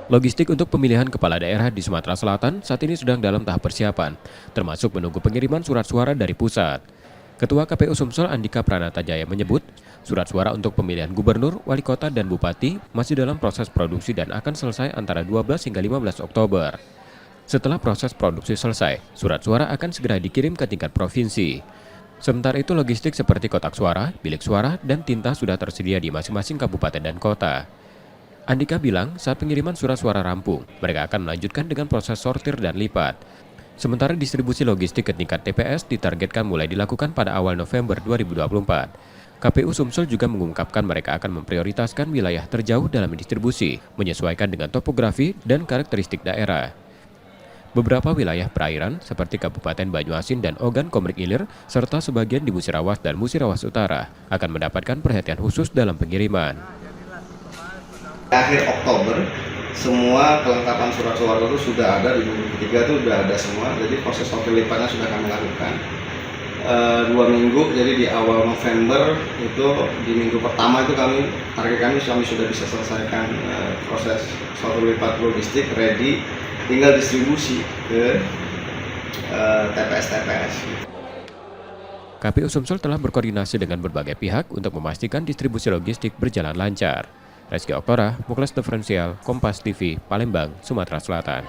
Logistik untuk pemilihan kepala daerah di Sumatera Selatan saat ini sedang dalam tahap persiapan, termasuk menunggu pengiriman surat suara dari pusat. Ketua KPU Sumsel Andika Pranata Jaya menyebut, surat suara untuk pemilihan gubernur, wali kota, dan bupati masih dalam proses produksi dan akan selesai antara 12 hingga 15 Oktober. Setelah proses produksi selesai, surat suara akan segera dikirim ke tingkat provinsi. Sementara itu logistik seperti kotak suara, bilik suara, dan tinta sudah tersedia di masing-masing kabupaten dan kota. Andika bilang saat pengiriman surat suara rampung, mereka akan melanjutkan dengan proses sortir dan lipat. Sementara distribusi logistik ke tingkat TPS ditargetkan mulai dilakukan pada awal November 2024. KPU Sumsel juga mengungkapkan mereka akan memprioritaskan wilayah terjauh dalam distribusi, menyesuaikan dengan topografi dan karakteristik daerah. Beberapa wilayah perairan seperti Kabupaten Banyuasin dan Ogan Komering Ilir, serta sebagian di Musirawas dan Musirawas Utara, akan mendapatkan perhatian khusus dalam pengiriman. Akhir Oktober semua kelengkapan surat suara itu sudah ada, di minggu ketiga itu sudah ada semua, jadi proses sortir lipatnya sudah kami lakukan 2 minggu, jadi di awal November itu di minggu pertama itu target kami sudah bisa selesaikan proses sortir lipat logistik ready, tinggal distribusi ke TPS-TPS. KPU Sumsel telah berkoordinasi dengan berbagai pihak untuk memastikan distribusi logistik berjalan lancar. Reski Oktora, Muklas Diferensial, Kompas TV, Palembang, Sumatera Selatan.